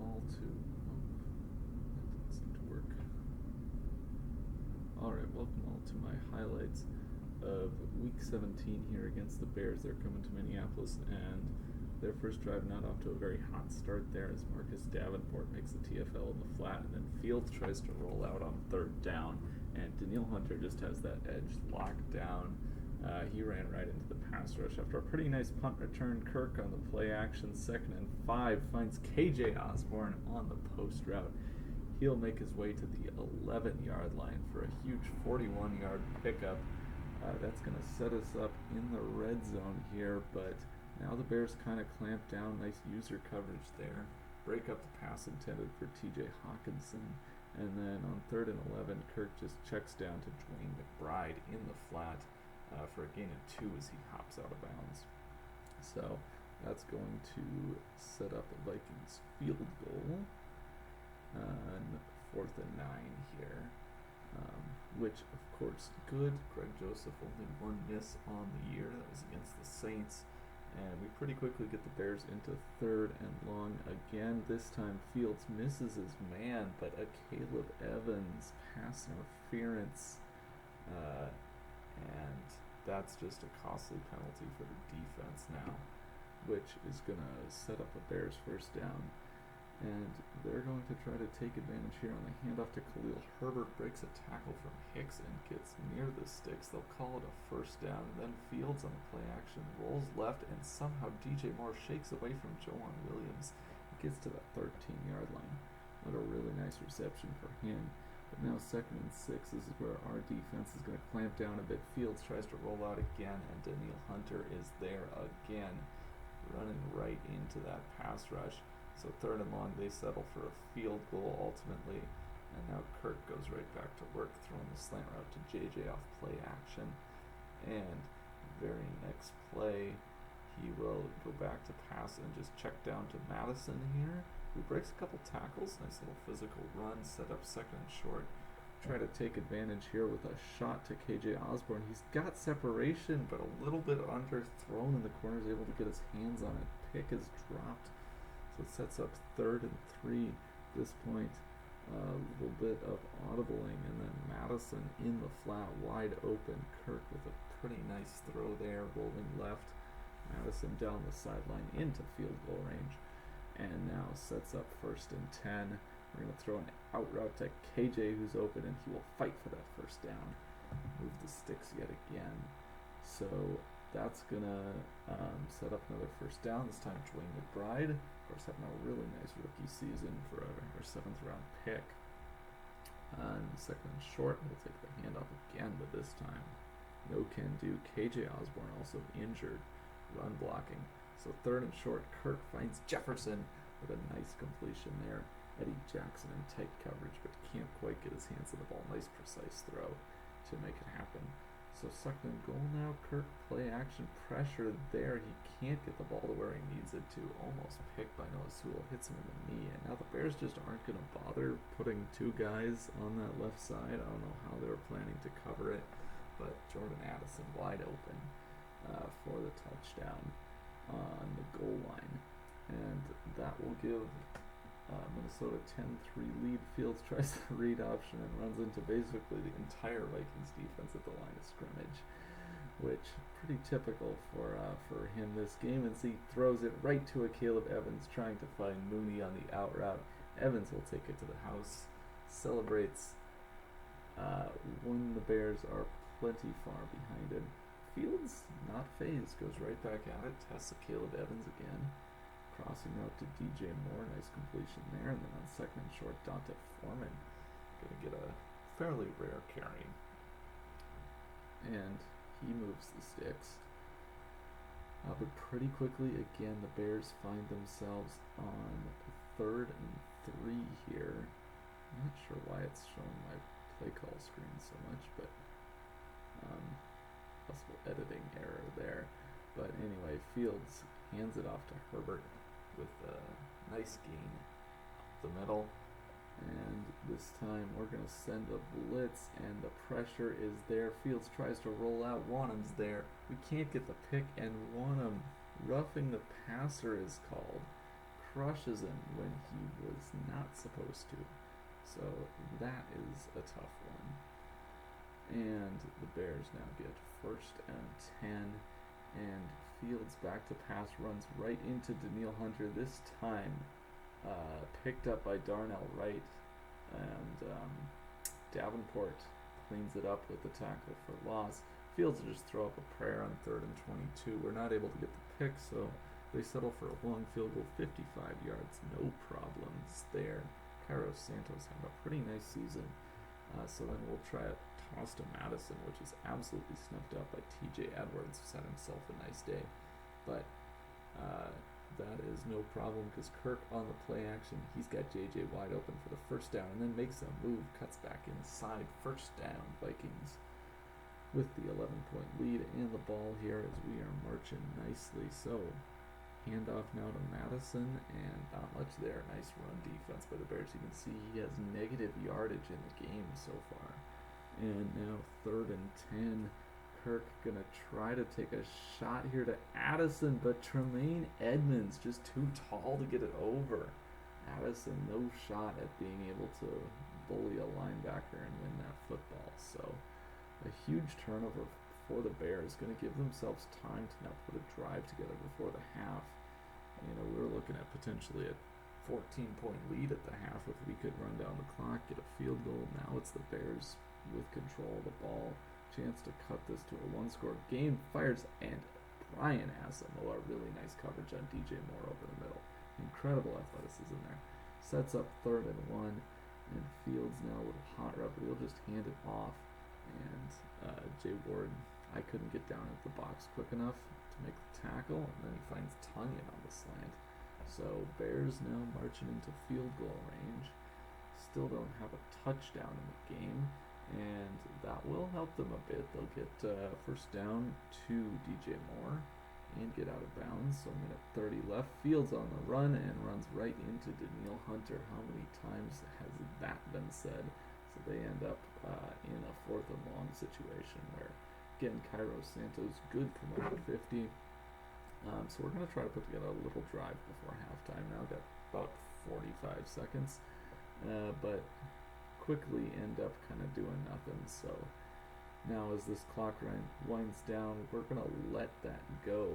all to... that didn't seem to work. Alright, welcome all to my highlights of Week 17 here against the Bears. They're coming to Minneapolis, and their first drive not off to a very hot start there as Marcus Davenport makes the TFL in the flat, and then Fields tries to roll out on third down, and Daniil Hunter just has that edge locked down. He ran right into the pass rush after a pretty nice punt return. Kirk on the play action, 2nd and 5, finds KJ Osborne on the post route. He'll make his way to the 11-yard line for a huge 41-yard pickup. That's going to set us up in the red zone here, but now the Bears kind of clamp down. Nice user coverage there. Break up the pass intended for TJ Hawkinson. And then on 3rd and 11, Kirk just checks down to Dwayne McBride in the flat for a gain of 2 as he hops out of bounds. So that's going to set up a Vikings field goal on 4th and 9 here, which of course good. Greg Joseph only 1 miss on the year. That was against the Saints. And we pretty quickly get the Bears into 3rd and long again. This time Fields misses his man, but a Caleb Evans pass interference, and that's just a costly penalty for the defense now, which is going to set up a Bears first down. And they're going to try to take advantage here on the handoff to Khalil Herbert. Breaks a tackle from Hicks and gets near the sticks. They'll call it a first down. And then Fields on the play action rolls left, and somehow DJ Moore shakes away from Joan Williams. He gets to that 13-yard line. What a really nice reception for him. But now 2nd and 6. This is where our defense is going to clamp down a bit. Fields tries to roll out again, and Daniil Hunter is there again, running right into that pass rush. So 3rd and long, they settle for a field goal ultimately. And now Kirk goes right back to work, throwing the slant route to JJ off play action. And very next play, he will go back to pass and just check down to Madison here, who breaks a couple tackles. Nice little physical run, set up 2nd and short. Try to take advantage here with a shot to KJ Osborne. He's got separation, but a little bit underthrown in the corner. Is able to get his hands on it. Pick is dropped. So it sets up 3rd and 3 at this point. A little bit of audibling, and then Madison in the flat, wide open. Kirk with a pretty nice throw there, rolling left. Madison down the sideline into field goal range. And now sets up 1st and 10. We're going to throw an out route to KJ, who's open, and he will fight for that first down. Move the sticks yet again. So that's going to set up another first down. This time Dwayne McBride, of course, having a really nice rookie season for our 7th round pick. And 2nd and short, we'll take the handoff again, but this time no can do. KJ Osborne also injured, run blocking. So 3rd and short, Kirk finds Jefferson with a nice completion there. Eddie Jackson in tight coverage, but can't quite get his hands on the ball. Nice precise throw to make it happen. So 2nd and goal now. Kirk play action pressure there. He can't get the ball to where he needs it to. Almost picked by Noah Sewell. Hits him in the knee. And now the Bears just aren't going to bother putting 2 guys on that left side. I don't know how they were planning to cover it. But Jordan Addison wide open for the touchdown on the goal line. And that will give Minnesota 10-3 lead. Fields tries the read option and runs into basically the entire Vikings defense at the line of scrimmage, which pretty typical for him this game. And he throws it right to a Caleb Evans trying to find Mooney on the out route. Evans will take it to the house, celebrates when the Bears are plenty far behind him. Fields, not phased, goes right back at it, tests Caleb Evans again. Crossing out to DJ Moore, nice completion there, and then on 2nd and short, Dante Foreman going to get a fairly rare carry. And he moves the sticks. But pretty quickly, again, the Bears find themselves on 3rd and 3 here. I'm not sure why it's showing my play call screen so much, but possible editing error there. But anyway, Fields hands it off to Herbert with a nice gain up the middle. And this time we're going to send a blitz, and the pressure is there. Fields tries to roll out. Wanham's there. We can't get the pick, and Wanham roughing the passer is called. crushes him when he was not supposed to. So that is a tough one. And the Bears now get 1st and 10, and Fields back to pass, runs right into Daniil Hunter, this time picked up by Darnell Wright, and Davenport cleans it up with the tackle for loss. Fields will just throw up a prayer on 3rd and 22. We're not able to get the pick, so they settle for a long field goal, 55 yards, no problems there. Cairo Santos had a pretty nice season, so then we'll try a toss to Madison, which is absolutely snuffed up by TJ Edwards, who's had himself a nice day. But that is no problem because Kirk on the play action, he's got JJ wide open for the 1st down and then makes a move, cuts back inside, 1st down, Vikings with the 11-point lead and the ball here as we are marching nicely. So handoff now to Madison, and not much there. Nice run defense by the Bears. You can see he has negative yardage in the game so far. And now 3rd and 10. Kirk gonna try to take a shot here to Addison, but Tremaine Edmonds just too tall to get it over. Addison no shot at being able to bully a linebacker and win that football. So a huge turnover for the Bears, going to give themselves time to now put a drive together before the half. You know, we were looking at potentially a 14-point lead at the half if we could run down the clock, get a field goal. Now it's the Bears with control of the ball. Chance to cut this to a 1-score game. Fires, and Brian Asamoah, really nice coverage on DJ Moore over the middle. Incredible athleticism there. Sets up 3rd and 1, and Fields now with a hot route, but he'll just hand it off. And Jay Ward, I couldn't get down at the box quick enough to make the tackle, and then he finds Tunyon on the slant. So Bears now marching into field goal range. Still don't have a touchdown in the game, and that will help them a bit. They'll get 1st down to DJ Moore and get out of bounds. So 1:30 left. Fields on the run and runs right into Daniil Hunter. How many times has that been said? So they end up in a 4th and long situation where, again, Cairo Santos good from over 50. So we're going to try to put together a little drive before halftime now. Got about 45 seconds, but quickly end up kind of doing nothing. So now as this clock winds down, we're going to let that go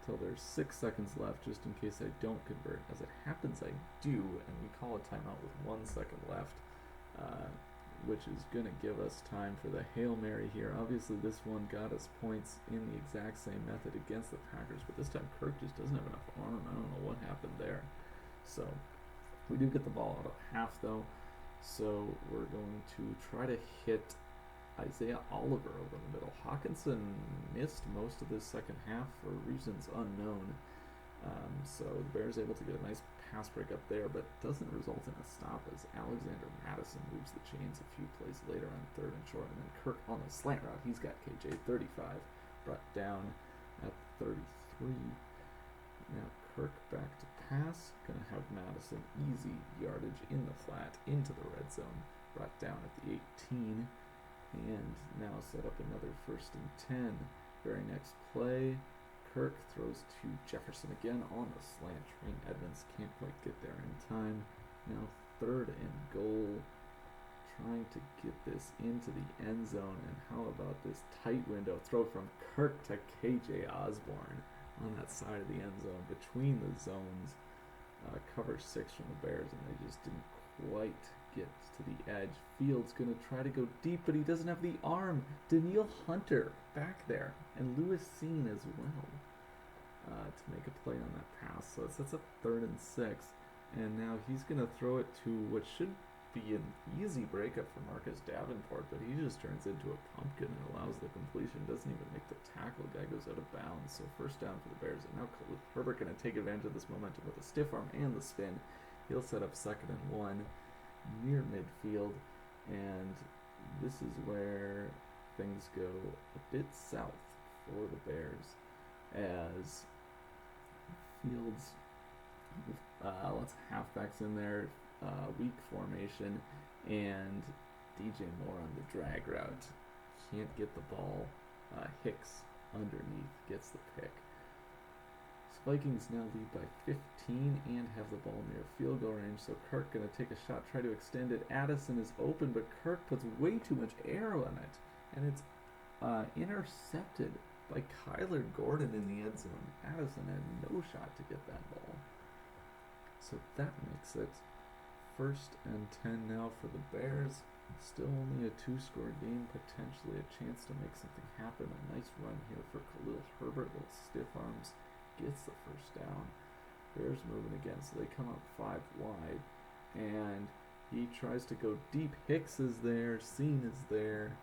till there's 6 seconds left, just in case I don't convert. As it happens, I do, and we call a timeout with 1 second left. Which is going to give us time for the Hail Mary here. Obviously, this one got us points in the exact same method against the Packers, but this time Kirk just doesn't have enough arm. I don't know what happened there. So we do get the ball out of half, though. So we're going to try to hit Isaiah Oliver over the middle. Hawkinson missed most of this second half for reasons unknown. So the Bears able to get a nice pass break up there, but doesn't result in a stop as Alexander Madison moves the chains a few plays later on 3rd and short, and then Kirk on the slant route. He's got KJ 35, brought down at 33. Now Kirk back to pass, gonna have Madison easy yardage in the flat into the red zone, brought down at the 18, and now set up another 1st and 10. Very next play, Kirk throws to Jefferson again on the slant. Tremaine Edmonds can't quite get there in time. Now 3rd and goal. Trying to get this into the end zone. And how about this tight window throw from Kirk to KJ Osborne on that side of the end zone between the zones. Cover 6 from the Bears, and they just didn't quite get to the edge. Fields going to try to go deep, but he doesn't have the arm. Daniil Hunter back there, and Lewis Seen as well to make a play on that pass. So it sets up 3rd and 6, and now he's going to throw it to what should be an easy breakup for Marcus Davenport, but he just turns into a pumpkin and allows the completion. Doesn't even make the tackle. Guy goes out of bounds. So 1st down for the Bears, and now Herbert going to take advantage of this momentum with a stiff arm and the spin. He'll set up 2nd and 1 near midfield, and this is where things go a bit south for the Bears as Fields lots of halfbacks in there, weak formation, and DJ Moore on the drag route can't get the ball. Hicks underneath gets the pick. So Vikings now lead by 15 gain and have the ball near field goal range. So Kirk gonna take a shot, try to extend it. Addison is open, but Kirk puts way too much air on it, and it's intercepted by Kyler Gordon in the end zone. Addison had no shot to get that ball. So that makes it 1st and 10 now for the Bears. Still only a 2-score game, potentially a chance to make something happen. A nice run here for Khalil Herbert, little stiff arms, gets the first down. Bears moving again, so they come up 5 wide, and he tries to go deep. Hicks is there, Seen is there,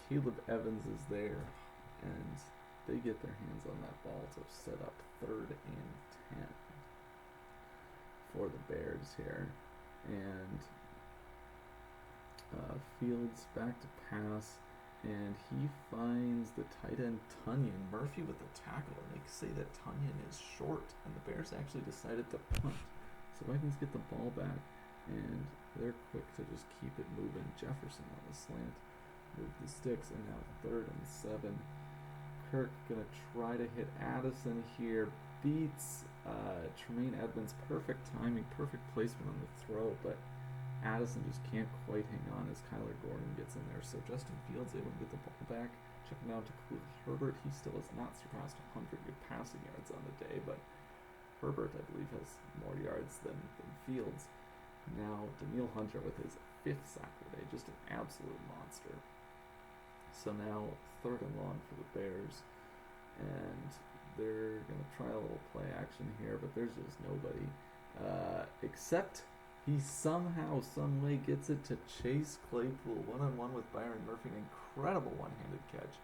Caleb Evans is there, and they get their hands on that ball to set up 3rd and 10 for the Bears here. And Fields back to pass, and he finds the tight end Tunyon. Murphy with the tackle, and they say that Tunyon is short, and the Bears actually decided to punt. So Vikings get the ball back, and they're quick to just keep it moving. Jefferson on the slant, move the sticks, and now 3rd and 7. Kirk gonna try to hit Addison here, beats Tremaine Edmonds. Perfect timing, perfect placement on the throw, but Addison just can't quite hang on as Kyler Gordon gets in there. So Justin Fields able to get the ball back. Checking down to Khalil Herbert. He still has not surpassed 100 passing yards on the day, but Herbert, I believe, has more yards than Fields. Now Daniil Hunter with his 5th sack of the day, just an absolute monster. So now 3rd and long for the Bears, and they're going to try a little play action here, but there's just nobody except he somehow, someway gets it to Chase Claypool, one-on-one with Byron Murphy, an incredible one-handed catch.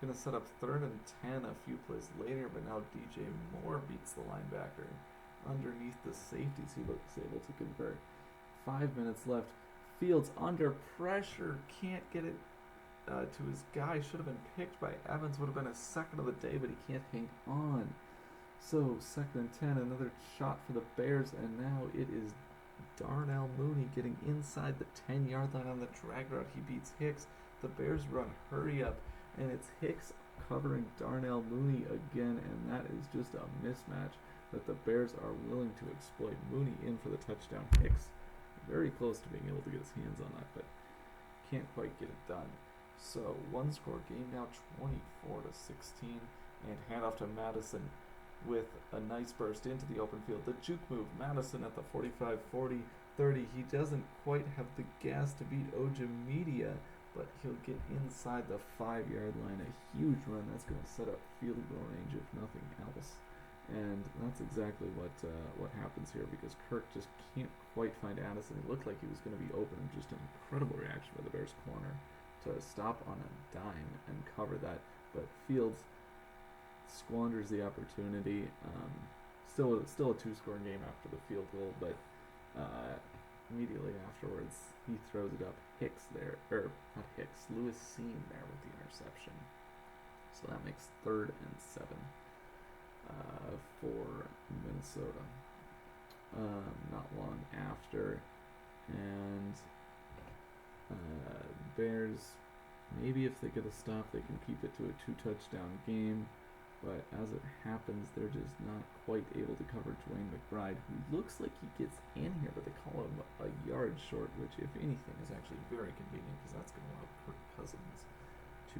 Going to set up 3rd and 10 a few plays later, but now DJ Moore beats the linebacker underneath the safeties. He looks able to convert. 5 minutes left. Fields under pressure, can't get it to his guy. Should have been picked by Evans, would have been his 2nd of the day, but he can't hang on. So 2nd and 10, another shot for the Bears, and now it is Darnell Mooney getting inside the 10-yard line on the drag route. He beats Hicks. The Bears run hurry up, and it's Hicks covering Darnell Mooney again, and that is just a mismatch that the Bears are willing to exploit. Mooney in for the touchdown. Hicks very close to being able to get his hands on that, but can't quite get it done. So 1-score game now, 24-16, and handoff to Madison with a nice burst into the open field. The juke move, Madison at the 45, 40, 30. He doesn't quite have the gas to beat Ojemedia, but he'll get inside the 5-yard line. A huge run. That's going to set up field goal range, if nothing else. And that's exactly what happens here, because Kirk just can't quite find Addison. It looked like he was going to be open. Just an incredible reaction by the Bears corner to stop on a dime and cover that. But Fields squanders the opportunity. Still a 2-score game after the field goal, but immediately afterwards he throws it up. Hicks there, or not Hicks, Lewis Seen there with the interception. So that makes 3rd and 7 for Minnesota. Not long after, and Bears, maybe if they get a stop, they can keep it to a 2-touchdown game. But as it happens, they're just not quite able to cover Dwayne McBride, who looks like he gets in here, but they call him a yard short, which, if anything, is actually very convenient, because that's going to allow Kirk Cousins to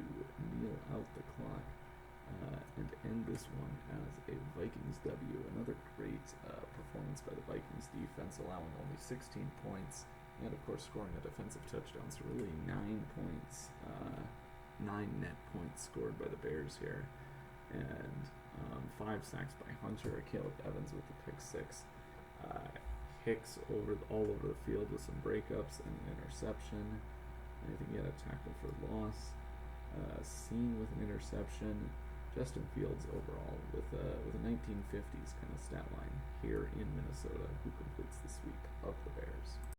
kneel out the clock and end this one as a Vikings W. Another great performance by the Vikings defense, allowing only 16 points, and of course scoring a defensive touchdown. So really 9 points, 9 net points scored by the Bears here. And 5 sacks by Hunter, Caleb Evans with the pick 6. Hicks all over the field with some breakups and an interception. I think he had a tackle for loss. Seen with an interception. Justin Fields overall with a 1950s kind of stat line here in Minnesota, who completes the sweep of the Bears.